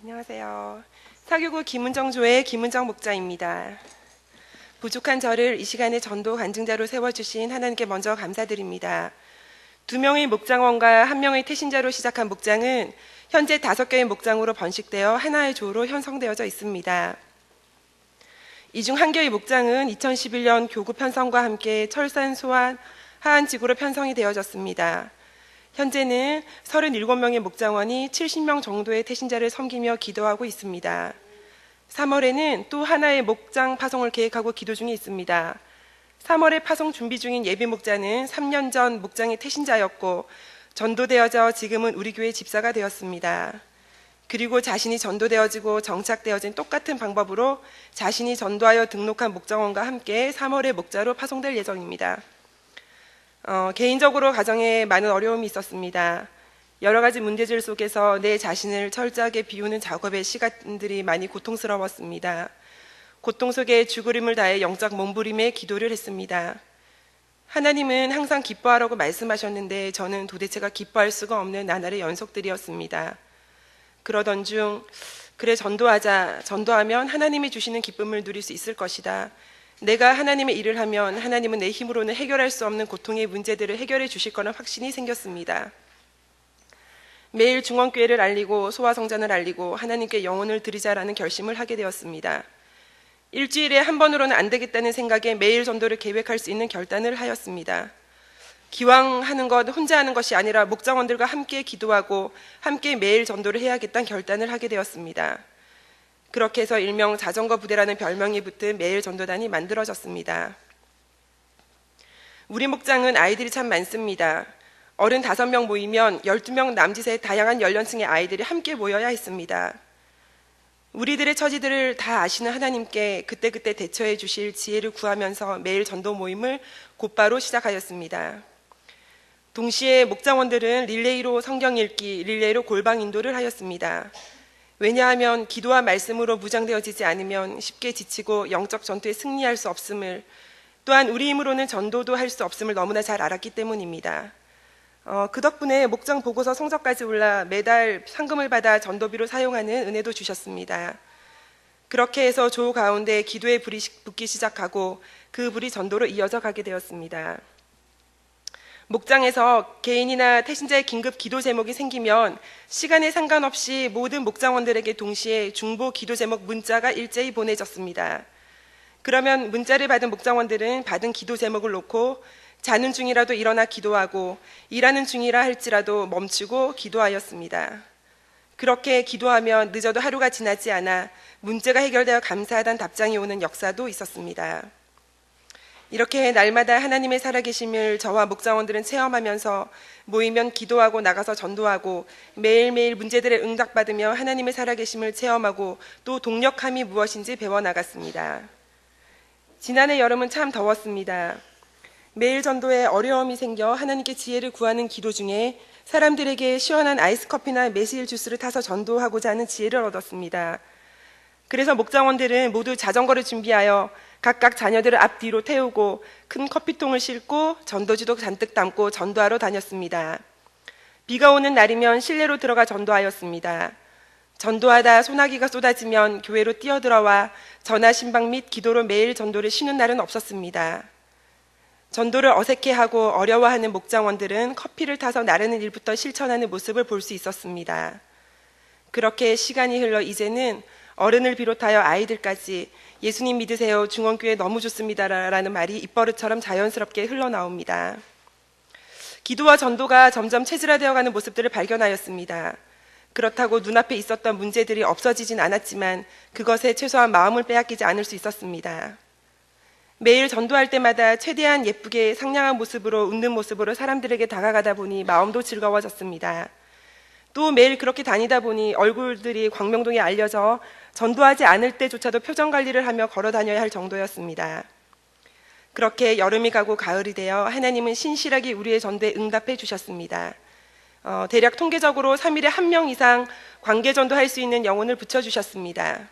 안녕하세요. 사교구 김은정조의 김은정 목자입니다. 부족한 저를 이 시간에 전도 간증자로 세워주신 하나님께 먼저 감사드립니다. 2명의 목장원과 1명의 태신자로 시작한 목장은 현재 5개의 목장으로 번식되어 하나의 조로 형성되어져 있습니다. 이 중 1개의 목장은 2011년 교구 편성과 함께 철산 소환 하안지구로 편성이 되어졌습니다. 현재는 37명의 목장원이 70명 정도의 태신자를 섬기며 기도하고 있습니다. 3월에는 또 하나의 목장 파송을 계획하고 기도 중에 있습니다. 3월에 파송 준비 중인 예비 목자는 3년 전 목장의 태신자였고 전도되어져 지금은 우리 교회 집사가 되었습니다. 그리고 자신이 전도되어지고 정착되어진 똑같은 방법으로 자신이 전도하여 등록한 목장원과 함께 3월에 목자로 파송될 예정입니다. 개인적으로 가정에 많은 어려움이 있었습니다. 여러 가지 문제들 속에서 내 자신을 철저하게 비우는 작업의 시간들이 많이 고통스러웠습니다. 고통 속에 죽으림을 다해 영적 몸부림에 기도를 했습니다. 하나님은 항상 기뻐하라고 말씀하셨는데 저는 도대체가 기뻐할 수가 없는 나날의 연속들이었습니다. 그러던 중 그래 전도하면 하나님이 주시는 기쁨을 누릴 수 있을 것이다. 내가 하나님의 일을 하면 하나님은 내 힘으로는 해결할 수 없는 고통의 문제들을 해결해 주실 거라는 확신이 생겼습니다. 매일 중원교회를 알리고 소아성전을 알리고 하나님께 영혼을 드리자라는 결심을 하게 되었습니다. 일주일에 한 번으로는 안 되겠다는 생각에 매일 전도를 계획할 수 있는 결단을 하였습니다. 기왕 하는 것 혼자 하는 것이 아니라 목장원들과 함께 기도하고 함께 매일 전도를 해야겠다는 결단을 하게 되었습니다. 그렇게 해서 일명 자전거 부대라는 별명이 붙은 매일 전도단이 만들어졌습니다. 우리 목장은 아이들이 참 많습니다. 어른 5명 모이면 12명 남짓의 다양한 연령층의 아이들이 함께 모여야 했습니다. 우리들의 처지들을 다 아시는 하나님께 그때그때 대처해 주실 지혜를 구하면서 매일 전도 모임을 곧바로 시작하였습니다. 동시에 목장원들은 릴레이로 성경 읽기, 릴레이로 골방 인도를 하였습니다. 왜냐하면 기도와 말씀으로 무장되어지지 않으면 쉽게 지치고 영적 전투에 승리할 수 없음을, 또한 우리 힘으로는 전도도 할 수 없음을 너무나 잘 알았기 때문입니다. 그 덕분에 목장 보고서 성적까지 올라 매달 상금을 받아 전도비로 사용하는 은혜도 주셨습니다. 그렇게 해서 조 가운데 기도의 불이 붙기 시작하고 그 불이 전도로 이어져 가게 되었습니다. 목장에서 개인이나 태신자의 긴급 기도 제목이 생기면 시간에 상관없이 모든 목장원들에게 동시에 중보 기도 제목 문자가 일제히 보내졌습니다. 그러면 문자를 받은 목장원들은 받은 기도 제목을 놓고 자는 중이라도 일어나 기도하고 일하는 중이라 할지라도 멈추고 기도하였습니다. 그렇게 기도하면 늦어도 하루가 지나지 않아 문제가 해결되어 감사하다는 답장이 오는 역사도 있었습니다. 이렇게 날마다 하나님의 살아계심을 저와 목장원들은 체험하면서 모이면 기도하고 나가서 전도하고 매일매일 문제들에 응답받으며 하나님의 살아계심을 체험하고 또 동력함이 무엇인지 배워나갔습니다. 지난해 여름은 참 더웠습니다. 매일 전도에 어려움이 생겨 하나님께 지혜를 구하는 기도 중에 사람들에게 시원한 아이스커피나 매실 주스를 타서 전도하고자 하는 지혜를 얻었습니다. 그래서 목장원들은 모두 자전거를 준비하여 각각 자녀들을 앞뒤로 태우고 큰 커피통을 싣고 전도지도 잔뜩 담고 전도하러 다녔습니다. 비가 오는 날이면 실내로 들어가 전도하였습니다. 전도하다 소나기가 쏟아지면 교회로 뛰어들어와 전화 신방 및 기도로 매일 전도를 쉬는 날은 없었습니다. 전도를 어색해하고 어려워하는 목장원들은 커피를 타서 나르는 일부터 실천하는 모습을 볼 수 있었습니다. 그렇게 시간이 흘러 이제는 어른을 비롯하여 아이들까지 예수님 믿으세요, 중원교회 너무 좋습니다라는 말이 입버릇처럼 자연스럽게 흘러나옵니다. 기도와 전도가 점점 체질화되어가는 모습들을 발견하였습니다. 그렇다고 눈앞에 있었던 문제들이 없어지진 않았지만 그것에 최소한 마음을 빼앗기지 않을 수 있었습니다. 매일 전도할 때마다 최대한 예쁘게 상냥한 모습으로 웃는 모습으로 사람들에게 다가가다 보니 마음도 즐거워졌습니다. 또 매일 그렇게 다니다 보니 얼굴들이 광명동에 알려져 전도하지 않을 때조차도 표정 관리를 하며 걸어 다녀야 할 정도였습니다. 그렇게 여름이 가고 가을이 되어 하나님은 신실하게 우리의 전도에 응답해 주셨습니다. 대략 통계적으로 3일에 1명 이상 관계 전도할 수 있는 영혼을 붙여주셨습니다.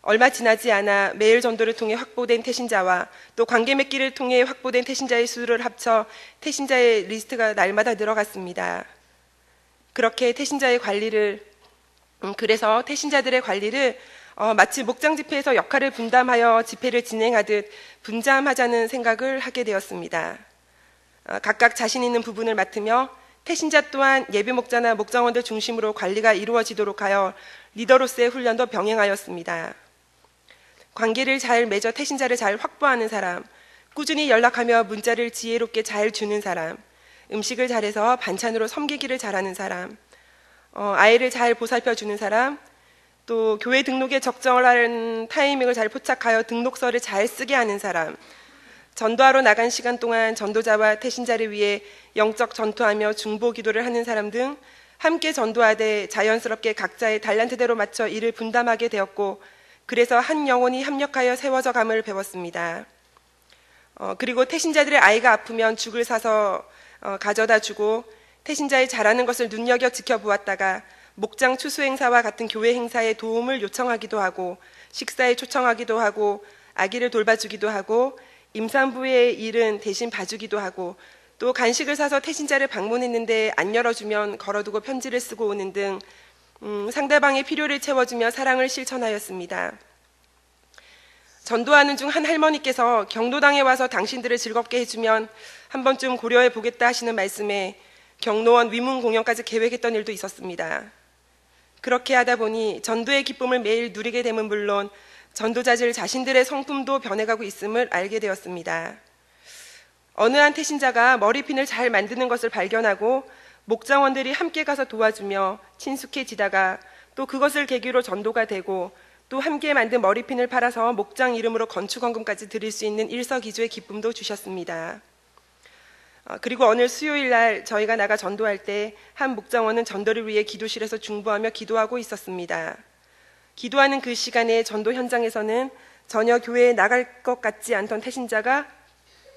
얼마 지나지 않아 매일 전도를 통해 확보된 태신자와 또 관계 맺기를 통해 확보된 태신자의 수를 합쳐 태신자의 리스트가 날마다 늘어갔습니다. 그렇게 태신자의 관리를 그래서 태신자들의 관리를 마치 목장 집회에서 역할을 분담하여 집회를 진행하듯 분담하자는 생각을 하게 되었습니다. 각각 자신 있는 부분을 맡으며 태신자 또한 예배 목자나 목장원들 중심으로 관리가 이루어지도록 하여 리더로서의 훈련도 병행하였습니다. 관계를 잘 맺어 태신자를 잘 확보하는 사람, 꾸준히 연락하며 문자를 지혜롭게 잘 주는 사람, 음식을 잘해서 반찬으로 섬기기를 잘하는 사람, 아이를 잘 보살펴 주는 사람, 또 교회 등록에 적절한 타이밍을 잘 포착하여 등록서를 잘 쓰게 하는 사람, 전도하러 나간 시간 동안 전도자와 태신자를 위해 영적 전투하며 중보 기도를 하는 사람 등 함께 전도하되 자연스럽게 각자의 달란트대로 맞춰 일을 분담하게 되었고, 그래서 한 영혼이 협력하여 세워져 감을 배웠습니다. 그리고 태신자들의 아이가 아프면 죽을 사서 가져다 주고, 태신자의 잘하는 것을 눈여겨 지켜보았다가 목장 추수 행사와 같은 교회 행사에 도움을 요청하기도 하고, 식사에 초청하기도 하고, 아기를 돌봐주기도 하고, 임산부의 일은 대신 봐주기도 하고, 또 간식을 사서 태신자를 방문했는데 안 열어주면 걸어두고 편지를 쓰고 오는 등 상대방의 필요를 채워주며 사랑을 실천하였습니다. 전도하는 중 한 할머니께서 경로당에 와서 당신들을 즐겁게 해주면 한 번쯤 고려해 보겠다 하시는 말씀에 경로원 위문 공연까지 계획했던 일도 있었습니다. 그렇게 하다 보니 전도의 기쁨을 매일 누리게 됨은 물론 전도자들 자신들의 성품도 변해가고 있음을 알게 되었습니다. 어느 한 태신자가 머리핀을 잘 만드는 것을 발견하고 목장원들이 함께 가서 도와주며 친숙해지다가 또 그것을 계기로 전도가 되고, 또 함께 만든 머리핀을 팔아서 목장 이름으로 건축헌금까지 드릴 수 있는 일석이조의 기쁨도 주셨습니다. 그리고 어느 수요일 날 저희가 나가 전도할 때 한 목장원은 전도를 위해 기도실에서 중보하며 기도하고 있었습니다. 기도하는 그 시간에 전도 현장에서는 전혀 교회에 나갈 것 같지 않던 태신자가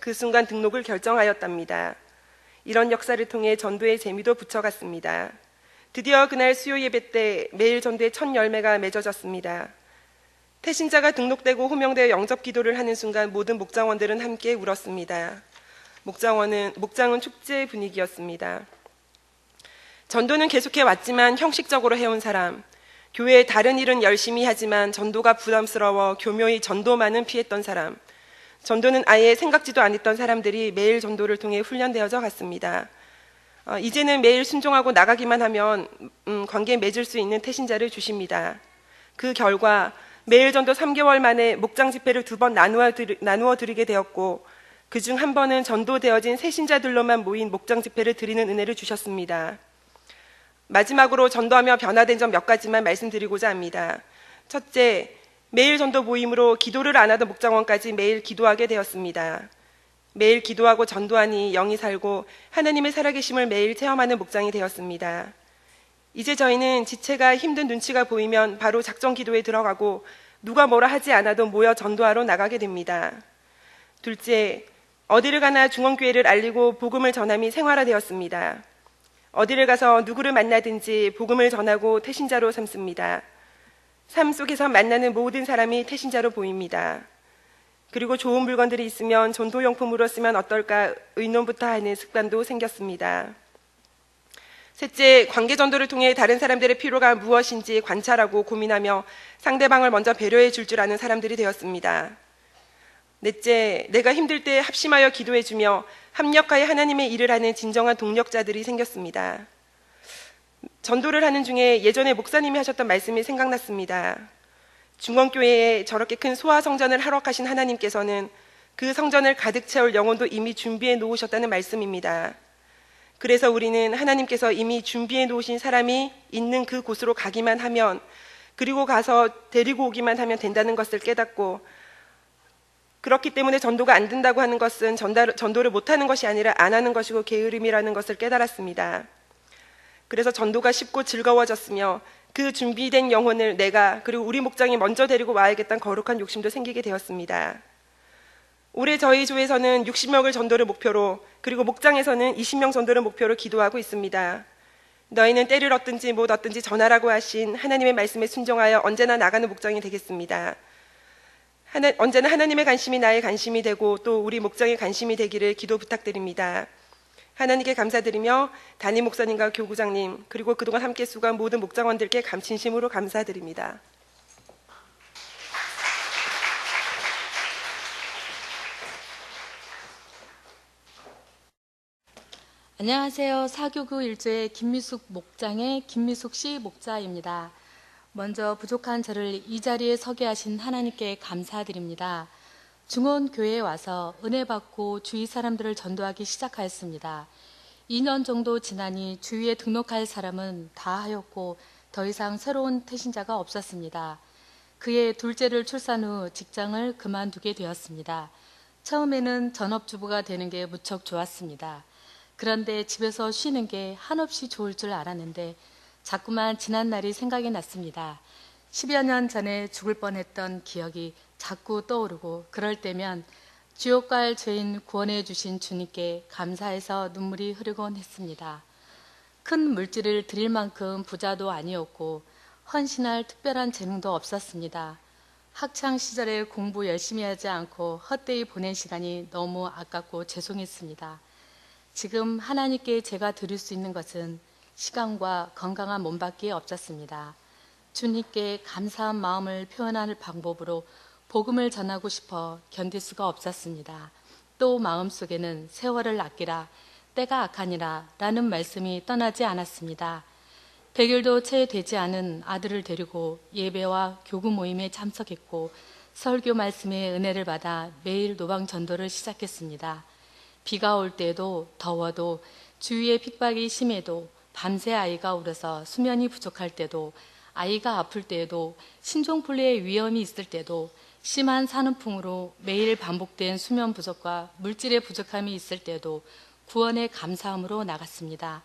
그 순간 등록을 결정하였답니다. 이런 역사를 통해 전도의 재미도 붙여갔습니다. 드디어 그날 수요 예배 때 매일 전도의 첫 열매가 맺어졌습니다. 태신자가 등록되고 호명되어 영접 기도를 하는 순간 모든 목장원들은 함께 울었습니다. 목장은 축제 분위기였습니다. 전도는 계속해 왔지만 형식적으로 해온 사람, 교회의 다른 일은 열심히 하지만 전도가 부담스러워 교묘히 전도만은 피했던 사람, 전도는 아예 생각지도 않았던 사람들이 매일 전도를 통해 훈련되어져 갔습니다. 이제는 매일 순종하고 나가기만 하면 관계 맺을 수 있는 태신자를 주십니다. 그 결과 매일 전도 3개월 만에 목장 집회를 2번 나누어 드리게 되었고, 그중 한 번은 전도되어진 새신자들로만 모인 목장 집회를 드리는 은혜를 주셨습니다. 마지막으로 전도하며 변화된 점 몇 가지만 말씀드리고자 합니다. 첫째, 매일 전도 모임으로 기도를 안 하던 목장원까지 매일 기도하게 되었습니다. 매일 기도하고 전도하니 영이 살고 하나님의 살아계심을 매일 체험하는 목장이 되었습니다. 이제 저희는 지체가 힘든 눈치가 보이면 바로 작정 기도에 들어가고 누가 뭐라 하지 않아도 모여 전도하러 나가게 됩니다. 둘째, 어디를 가나 중원교회를 알리고 복음을 전함이 생활화되었습니다. 어디를 가서 누구를 만나든지 복음을 전하고 태신자로 삼습니다. 삶 속에서 만나는 모든 사람이 태신자로 보입니다. 그리고 좋은 물건들이 있으면 전도용품으로 쓰면 어떨까 의논부터 하는 습관도 생겼습니다. 셋째, 관계전도를 통해 다른 사람들의 필요가 무엇인지 관찰하고 고민하며 상대방을 먼저 배려해 줄 줄 아는 사람들이 되었습니다. 넷째, 내가 힘들 때 합심하여 기도해주며 합력하여 하나님의 일을 하는 진정한 동력자들이 생겼습니다. 전도를 하는 중에 예전에 목사님이 하셨던 말씀이 생각났습니다. 중원교회에 저렇게 큰 소아성전을 하락하신 하나님께서는 그 성전을 가득 채울 영혼도 이미 준비해 놓으셨다는 말씀입니다. 그래서 우리는 하나님께서 이미 준비해 놓으신 사람이 있는 그 곳으로 가기만 하면, 그리고 가서 데리고 오기만 하면 된다는 것을 깨닫고, 그렇기 때문에 전도가 안 된다고 하는 것은 전도를 못하는 것이 아니라 안 하는 것이고 게으름이라는 것을 깨달았습니다. 그래서 전도가 쉽고 즐거워졌으며 그 준비된 영혼을 내가 그리고 우리 목장이 먼저 데리고 와야겠다는 거룩한 욕심도 생기게 되었습니다. 올해 저희 조에서는 60명을 전도를 목표로, 그리고 목장에서는 20명 전도를 목표로 기도하고 있습니다. 너희는 때를 얻든지 못 얻든지 전하라고 하신 하나님의 말씀에 순종하여 언제나 나가는 목장이 되겠습니다. 언제나 하나님의 관심이 나의 관심이 되고 또 우리 목장의 관심이 되기를 기도 부탁드립니다. 하나님께 감사드리며 담임 목사님과 교구장님 그리고 그동안 함께 수고한 모든 목장원들께 진심으로 감사드립니다. 안녕하세요. 사교구 1조의 김미숙 목장의 김미숙 씨 목자입니다. 먼저 부족한 저를 이 자리에 서게 하신 하나님께 감사드립니다. 중원교회에 와서 은혜 받고 주위 사람들을 전도하기 시작하였습니다. 2년 정도 지나니 주위에 등록할 사람은 다 하였고 더 이상 새로운 태신자가 없었습니다. 그의 둘째를 출산 후 직장을 그만두게 되었습니다. 처음에는 전업주부가 되는 게 무척 좋았습니다. 그런데 집에서 쉬는 게 한없이 좋을 줄 알았는데 자꾸만 지난 날이 생각이 났습니다. 10여 년 전에 죽을 뻔했던 기억이 자꾸 떠오르고 그럴 때면 지옥 갈 죄인 구원해 주신 주님께 감사해서 눈물이 흐르곤 했습니다. 큰 물질을 드릴 만큼 부자도 아니었고 헌신할 특별한 재능도 없었습니다. 학창 시절에 공부 열심히 하지 않고 헛되이 보낸 시간이 너무 아깝고 죄송했습니다. 지금 하나님께 제가 드릴 수 있는 것은 시간과 건강한 몸밖에 없었습니다. 주님께 감사한 마음을 표현하는 방법으로 복음을 전하고 싶어 견딜 수가 없었습니다. 또 마음속에는 세월을 아끼라 때가 악하니라 라는 말씀이 떠나지 않았습니다. 100일도 채 되지 않은 아들을 데리고 예배와 교구 모임에 참석했고 설교 말씀의 은혜를 받아 매일 노방 전도를 시작했습니다. 비가 올 때도 더워도 주위의 핍박이 심해도 밤새 아이가 울어서 수면이 부족할 때도 아이가 아플 때에도 신종플레의 위험이 있을 때도 심한 산후풍으로 매일 반복된 수면 부족과 물질의 부족함이 있을 때도 구원의 감사함으로 나갔습니다.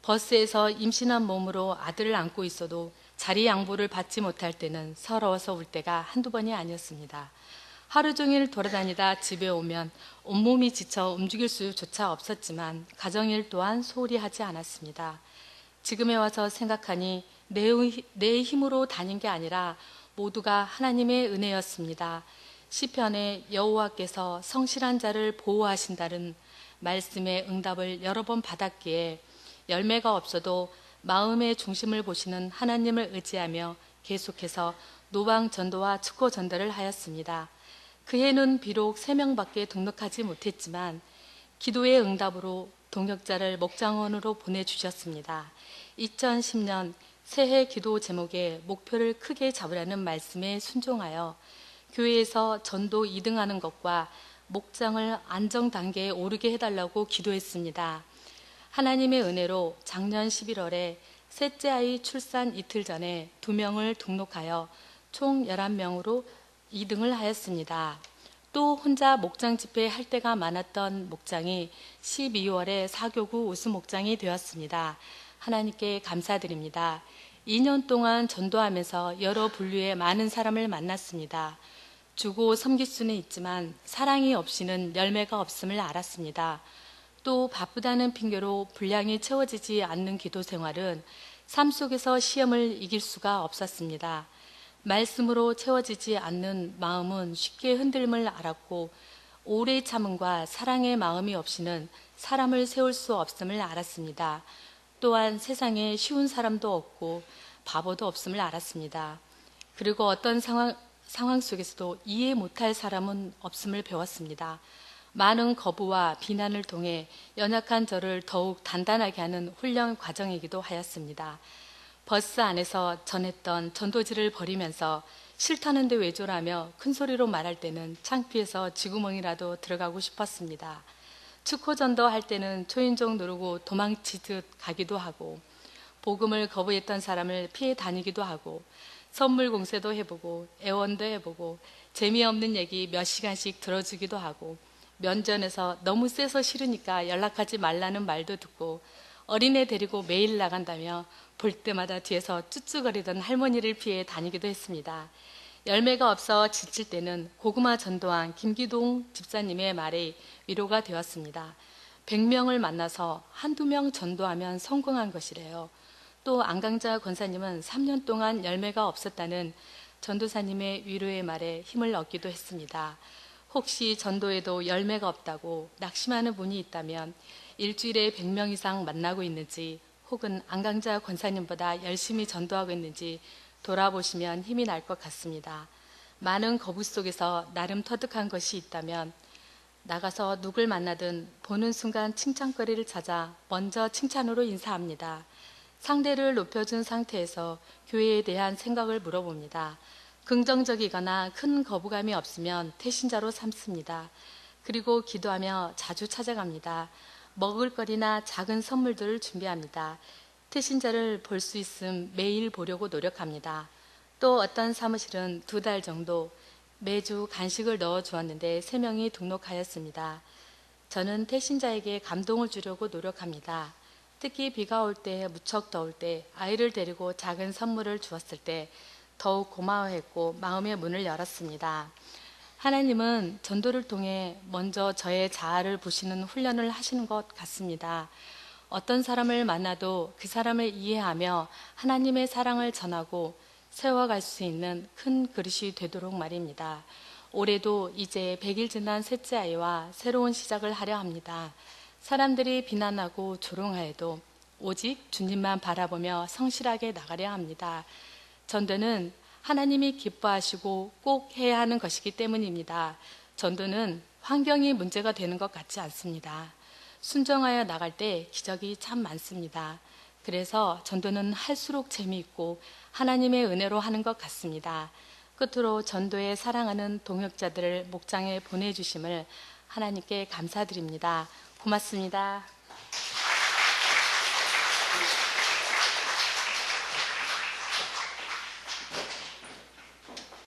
버스에서 임신한 몸으로 아들을 안고 있어도 자리 양보를 받지 못할 때는 서러워서 울 때가 한두 번이 아니었습니다. 하루 종일 돌아다니다 집에 오면 온몸이 지쳐 움직일 수조차 없었지만 가정일 또한 소홀히 하지 않았습니다. 지금에 와서 생각하니 내 힘으로 다닌 게 아니라 모두가 하나님의 은혜였습니다. 시편에 여호와께서 성실한 자를 보호하신다는 말씀의 응답을 여러 번 받았기에 열매가 없어도 마음의 중심을 보시는 하나님을 의지하며 계속해서 노방 전도와 축고 전도를 하였습니다. 그 해는 비록 3명밖에 등록하지 못했지만 기도의 응답으로 동역자를 목장원으로 보내주셨습니다. 2010년 새해 기도 제목에 목표를 크게 잡으라는 말씀에 순종하여 교회에서 전도 2등하는 것과 목장을 안정 단계에 오르게 해달라고 기도했습니다. 하나님의 은혜로 작년 11월에 셋째 아이 출산 이틀 전에 2명을 등록하여 총 11명으로 2등을 하였습니다. 또 혼자 목장 집회 할 때가 많았던 목장이 12월에 사교구 우수 목장이 되었습니다. 하나님께 감사드립니다. 2년 동안 전도하면서 여러 분류의 많은 사람을 만났습니다. 주고 섬길 수는 있지만 사랑이 없이는 열매가 없음을 알았습니다. 또 바쁘다는 핑계로 분량이 채워지지 않는 기도 생활은 삶 속에서 시험을 이길 수가 없었습니다. 말씀으로 채워지지 않는 마음은 쉽게 흔들림을 알았고 오래 참음과 사랑의 마음이 없이는 사람을 세울 수 없음을 알았습니다. 또한 세상에 쉬운 사람도 없고 바보도 없음을 알았습니다. 그리고 어떤 상황 속에서도 이해 못할 사람은 없음을 배웠습니다. 많은 거부와 비난을 통해 연약한 저를 더욱 단단하게 하는 훈련 과정이기도 하였습니다. 버스 안에서 전했던 전도지를 버리면서 싫다는데 왜 저라며 큰 소리로 말할 때는 창피해서 쥐구멍이라도 들어가고 싶었습니다. 축호전도 할 때는 초인종 누르고 도망치듯 가기도 하고 복음을 거부했던 사람을 피해 다니기도 하고 선물 공세도 해보고 애원도 해보고 재미없는 얘기 몇 시간씩 들어주기도 하고 면전에서 너무 세서 싫으니까 연락하지 말라는 말도 듣고 어린애 데리고 매일 나간다며 볼 때마다 뒤에서 쭈쭈거리던 할머니를 피해 다니기도 했습니다. 열매가 없어 지칠 때는 고구마 전도한 김기동 집사님의 말이 위로가 되었습니다. 100명을 만나서 한두 명 전도하면 성공한 것이래요. 또 안강자 권사님은 3년 동안 열매가 없었다는 전도사님의 위로의 말에 힘을 얻기도 했습니다. 혹시 전도에도 열매가 없다고 낙심하는 분이 있다면 일주일에 100명 이상 만나고 있는지 혹은 안강자 권사님보다 열심히 전도하고 있는지 돌아보시면 힘이 날 것 같습니다. 많은 거부 속에서 나름 터득한 것이 있다면 나가서 누굴 만나든 보는 순간 칭찬거리를 찾아 먼저 칭찬으로 인사합니다. 상대를 높여준 상태에서 교회에 대한 생각을 물어봅니다. 긍정적이거나 큰 거부감이 없으면 태신자로 삼습니다. 그리고 기도하며 자주 찾아갑니다. 먹을거리나 작은 선물들을 준비합니다. 태신자를 볼 수 있음 매일 보려고 노력합니다. 또 어떤 사무실은 2달 정도 매주 간식을 넣어 주었는데 3명이 등록하였습니다. 저는 태신자에게 감동을 주려고 노력합니다. 특히 비가 올 때, 무척 더울 때, 아이를 데리고 작은 선물을 주었을 때 더욱 고마워했고 마음의 문을 열었습니다. 하나님은 전도를 통해 먼저 저의 자아를 보시는 훈련을 하시는 것 같습니다. 어떤 사람을 만나도 그 사람을 이해하며 하나님의 사랑을 전하고 세워갈 수 있는 큰 그릇이 되도록 말입니다. 올해도 이제 100일 지난 셋째 아이와 새로운 시작을 하려 합니다. 사람들이 비난하고 조롱하여도 오직 주님만 바라보며 성실하게 나가려 합니다. 전도는 하나님이 기뻐하시고 꼭 해야 하는 것이기 때문입니다. 전도는 환경이 문제가 되는 것 같지 않습니다. 순종하여 나갈 때 기적이 참 많습니다. 그래서 전도는 할수록 재미있고 하나님의 은혜로 하는 것 같습니다. 끝으로 전도에 사랑하는 동역자들을 목장에 보내주심을 하나님께 감사드립니다. 고맙습니다.